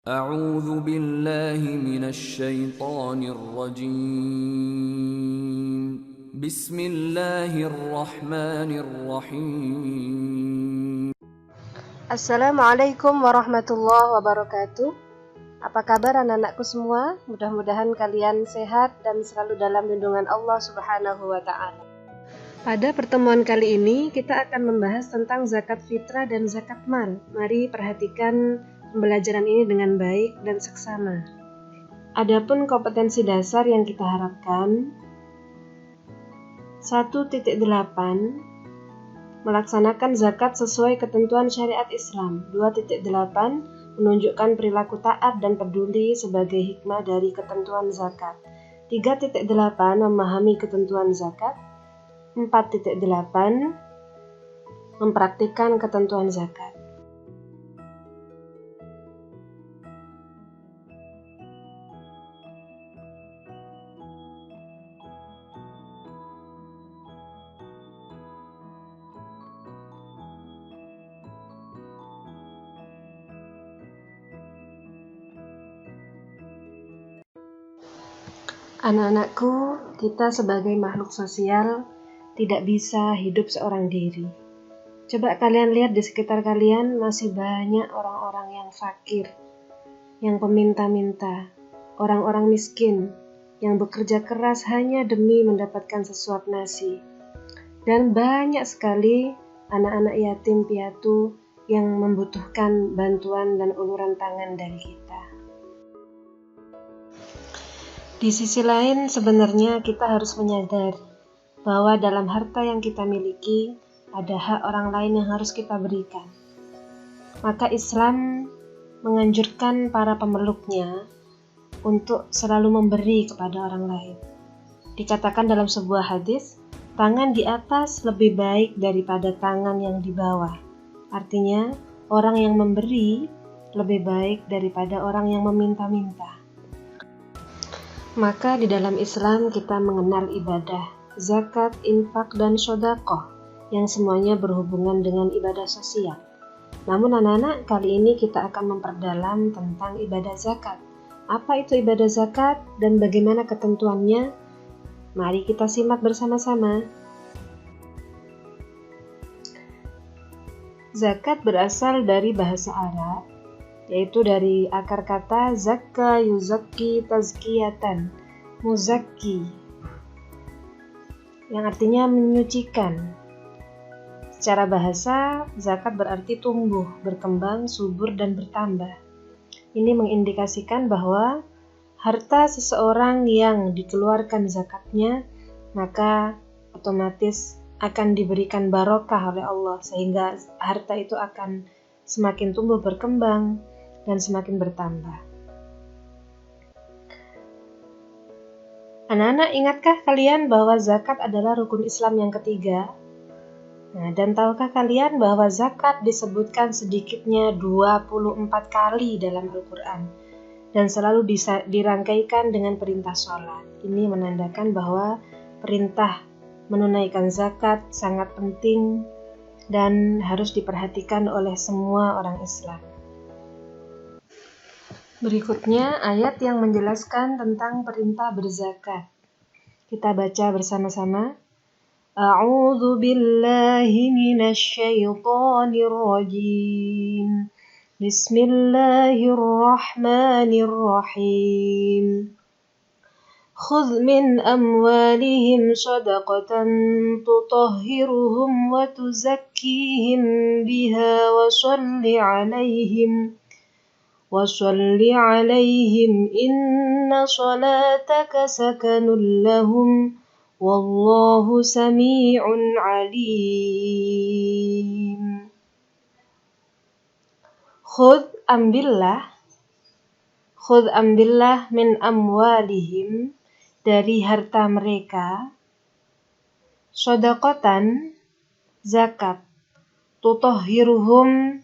أعوذ بالله من الشيطان الرجيم بسم الله الرحمن الرحيم Assalamualaikum warahmatullahi wabarakatuh. Apa kabar anak-anakku semua? Mudah-mudahan kalian sehat dan selalu dalam lindungan Allah Subhanahu wa Ta'ala. Pada pertemuan kali ini kita akan membahas tentang zakat fitrah dan zakat mal. Mari perhatikan pembelajaran ini dengan baik dan seksama. Adapun kompetensi dasar yang kita harapkan 1.8 melaksanakan zakat sesuai ketentuan syariat Islam. 2.8 menunjukkan perilaku taat dan peduli sebagai hikmah dari ketentuan zakat. 3.8 memahami ketentuan zakat. 4.8 mempraktikkan ketentuan zakat. Anak-anakku, kita sebagai makhluk sosial tidak bisa hidup seorang diri. Coba kalian lihat di sekitar kalian masih banyak orang-orang yang fakir, yang peminta-minta, orang-orang miskin, yang bekerja keras hanya demi mendapatkan sesuap nasi. Dan banyak sekali anak-anak yatim piatu yang membutuhkan bantuan dan uluran tangan dari kita. Di sisi lain, sebenarnya kita harus menyadari bahwa dalam harta yang kita miliki, ada hak orang lain yang harus kita berikan. Maka Islam menganjurkan para pemeluknya untuk selalu memberi kepada orang lain. Dikatakan dalam sebuah hadis, tangan di atas lebih baik daripada tangan yang di bawah. Artinya, orang yang memberi lebih baik daripada orang yang meminta-minta. Maka di dalam Islam kita mengenal ibadah, zakat, infak, dan sedekah yang semuanya berhubungan dengan ibadah sosial. Namun anak-anak, kali ini kita akan memperdalam tentang ibadah zakat. Apa itu ibadah zakat dan bagaimana ketentuannya? Mari kita simak bersama-sama. Zakat berasal dari bahasa Arab, yaitu dari akar kata zakka yuzakki tazkiyatan, muzakki, yang artinya menyucikan. Secara bahasa, zakat berarti tumbuh, berkembang, subur, dan bertambah. Ini mengindikasikan bahwa harta seseorang yang dikeluarkan zakatnya, maka otomatis akan diberikan barokah oleh Allah, sehingga harta itu akan semakin tumbuh berkembang dan semakin bertambah. Anak-anak, ingatkah kalian bahwa zakat adalah rukun Islam yang ketiga? Dan tahukah kalian bahwa zakat disebutkan sedikitnya 24 kali dalam Al-Quran dan selalu dirangkaikan dengan perintah sholat. Ini menandakan bahwa perintah menunaikan zakat sangat penting dan harus diperhatikan oleh semua orang Islam. Berikutnya ayat yang menjelaskan tentang perintah berzakat. Kita baca bersama-sama. A'udzu billahi minasy syaithanir rajim. Bismillahirrahmanirrahim. Khudh min amwalihim shadaqatan tutahhiruhum wa tuzakkihim biha wa shalli 'alaihim وَصَلِّ عَلَيْهِمْ إِنَّ صَلَاتَكَ سَكَنٌ لَهُمْ وَاللَّهُ سَمِيعٌ عَلِيمٌ. Khudh ambillah min amwalihim dari harta mereka, shadaqatan zakat, tutahhiruhum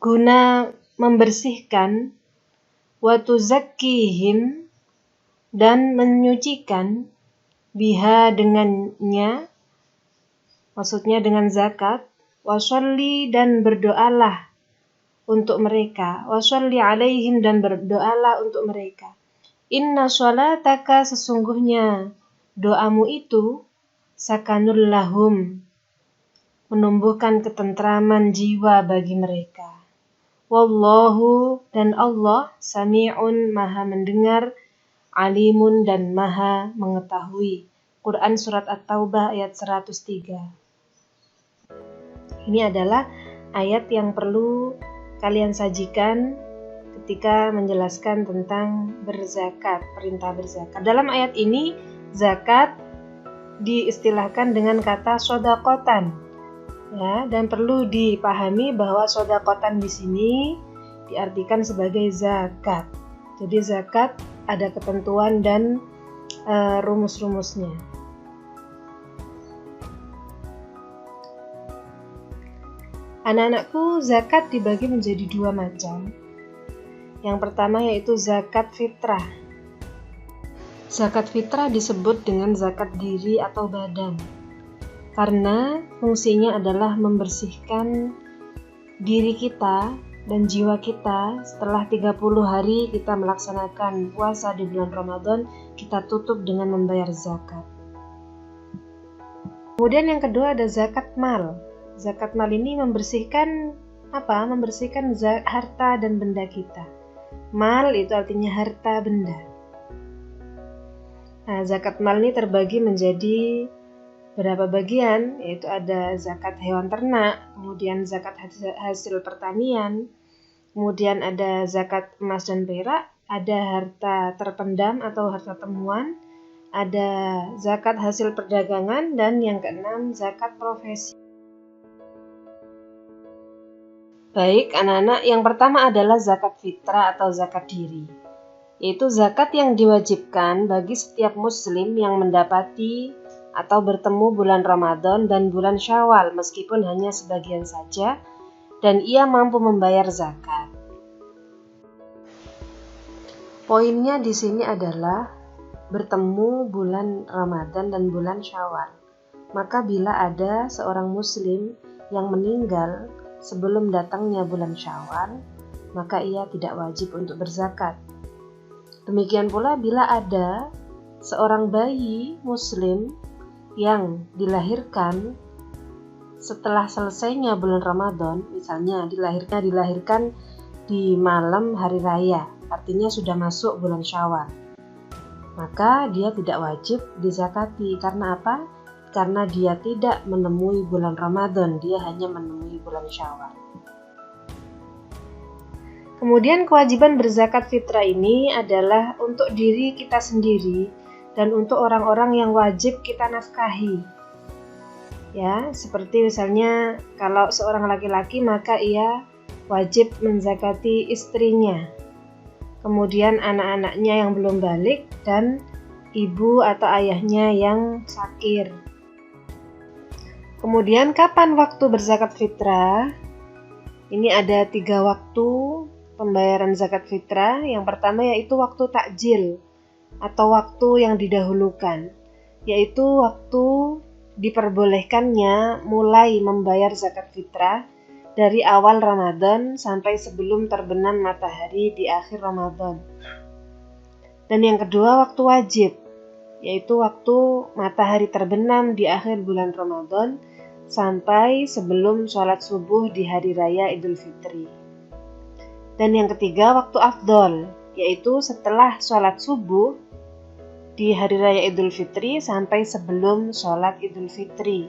guna membersihkan, wa tuzakkihim dan menyucikan, biha dengannya, maksudnya dengan zakat, wa sholli dan berdoalah untuk mereka, wa sholli alaihim, dan berdoalah untuk mereka. Inna sholataka, sesungguhnya doamu itu, sakanul lahum, menumbuhkan ketentraman jiwa bagi mereka. Wallahu, dan Allah, sami'un, maha mendengar, alimun, dan maha mengetahui. Quran Surat At-Taubah ayat 103. Ini adalah ayat yang perlu kalian sajikan ketika menjelaskan tentang berzakat, perintah berzakat. Dalam ayat ini, zakat diistilahkan dengan kata sodakotan, ya, dan perlu dipahami bahwa sodakotan di sini diartikan sebagai zakat. Jadi zakat ada ketentuan dan rumus-rumusnya. Anak-anakku, zakat dibagi menjadi dua macam. Yang pertama yaitu zakat fitrah. Zakat fitrah disebut dengan zakat diri atau badan, karena fungsinya adalah membersihkan diri kita dan jiwa kita. Setelah 30 hari kita melaksanakan puasa di bulan Ramadan, kita tutup dengan membayar zakat. Kemudian yang kedua ada zakat mal. Zakat mal ini membersihkan apa? Membersihkan harta dan benda kita. Mal itu artinya harta benda. Nah, zakat mal ini terbagi menjadi berapa bagian, yaitu ada zakat hewan ternak, kemudian zakat hasil pertanian, kemudian ada zakat emas dan perak, ada harta terpendam atau harta temuan, ada zakat hasil perdagangan, dan yang keenam zakat profesi. Baik anak-anak, yang pertama adalah zakat fitrah atau zakat diri, yaitu zakat yang diwajibkan bagi setiap muslim yang mendapati atau bertemu bulan Ramadan dan bulan Syawal meskipun hanya sebagian saja, dan ia mampu membayar zakat. Poinnya di sini adalah bertemu bulan Ramadan dan bulan Syawal. Maka bila ada seorang muslim yang meninggal sebelum datangnya bulan Syawal, maka ia tidak wajib untuk berzakat. Demikian pula bila ada seorang bayi muslim yang dilahirkan setelah selesainya bulan Ramadan, misalnya dilahirkan di malam hari raya, artinya sudah masuk bulan Syawal, maka dia tidak wajib dizakati. Karena apa? Karena dia tidak menemui bulan Ramadan, dia hanya menemui bulan Syawal. Kemudian kewajiban berzakat fitrah ini adalah untuk diri kita sendiri dan untuk orang-orang yang wajib kita nafkahi. Ya, seperti misalnya kalau seorang laki-laki maka ia wajib menzakati istrinya. Kemudian anak-anaknya yang belum balik dan ibu atau ayahnya yang sakir. Kemudian kapan waktu berzakat fitrah? Ini ada 3 waktu pembayaran zakat fitrah. Yang pertama yaitu waktu takjil atau waktu yang didahulukan, yaitu waktu diperbolehkannya mulai membayar zakat fitrah dari awal Ramadan sampai sebelum terbenam matahari di akhir Ramadan. Dan yang kedua waktu wajib, yaitu waktu matahari terbenam di akhir bulan Ramadan sampai sebelum sholat subuh di hari raya Idul Fitri. Dan yang ketiga waktu afdol, yaitu setelah sholat subuh di hari raya Idul Fitri sampai sebelum sholat Idul Fitri.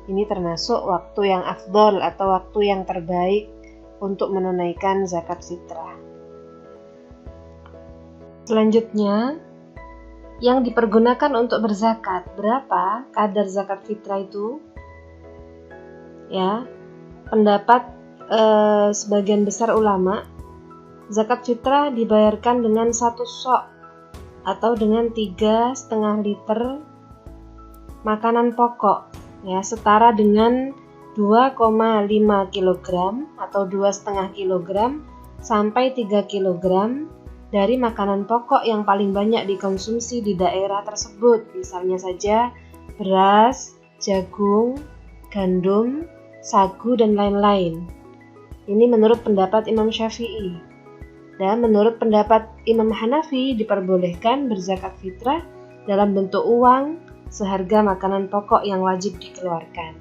Ini termasuk waktu yang afdol atau waktu yang terbaik untuk menunaikan zakat fitrah. Selanjutnya, yang dipergunakan untuk berzakat, berapa kadar zakat fitrah itu? Ya, pendapat sebagian besar ulama, zakat fitrah dibayarkan dengan 1 sok atau dengan 3,5 liter makanan pokok, ya, setara dengan 2,5 kg atau 2,5 kg sampai 3 kg dari makanan pokok yang paling banyak dikonsumsi di daerah tersebut. Misalnya saja beras, jagung, gandum, sagu, dan lain-lain. Ini menurut pendapat Imam Syafi'i. Dan menurut pendapat Imam Hanafi diperbolehkan berzakat fitrah dalam bentuk uang seharga makanan pokok yang wajib dikeluarkan.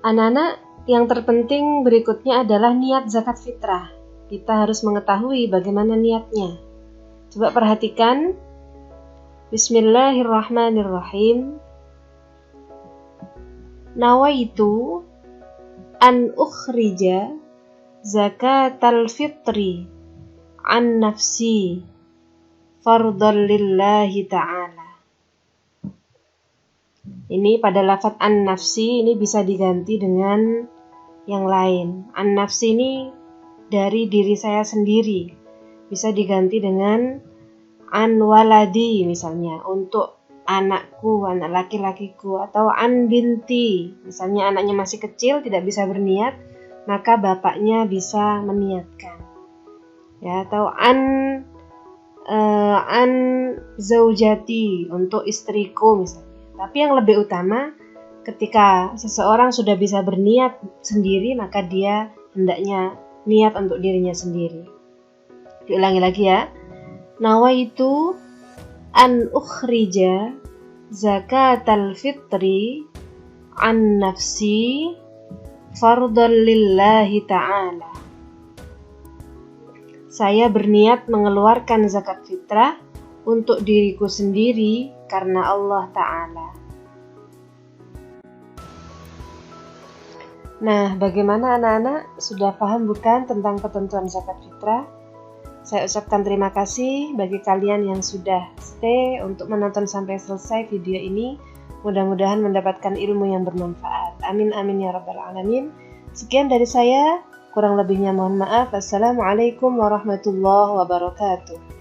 Anak-anak, yang terpenting berikutnya adalah niat zakat fitrah. Kita harus mengetahui bagaimana niatnya. Coba perhatikan. Bismillahirrahmanirrahim. Nawaitu an ukhrija zakatal fitri an nafsi fardhan lillahi ta'ala. Ini pada lafaz an nafsi ini bisa diganti dengan yang lain. An nafsi ini dari diri saya sendiri. Bisa diganti dengan an waladi misalnya, untuk anakku, anak laki-lakiku, atau an binti, misalnya anaknya masih kecil tidak bisa berniat, maka bapaknya bisa meniatkan. Ya, atau an zaujati, untuk istriku misalnya. Tapi yang lebih utama ketika seseorang sudah bisa berniat sendiri, maka dia hendaknya niat untuk dirinya sendiri. Diulangi lagi ya. Nawaitu an ukhrija zakatal fitri an nafsi fardhan lillahi ta'ala. Saya berniat mengeluarkan zakat fitrah untuk diriku sendiri karena Allah Ta'ala. Nah, bagaimana anak-anak? Sudah paham bukan tentang ketentuan zakat fitrah? Saya ucapkan terima kasih bagi kalian yang sudah stay untuk menonton sampai selesai video ini. Mudah-mudahan mendapatkan ilmu yang bermanfaat. Amin amin ya rabbal alamin. Sekian dari saya, kurang lebihnya mohon maaf. Assalamualaikum warahmatullahi wabarakatuh.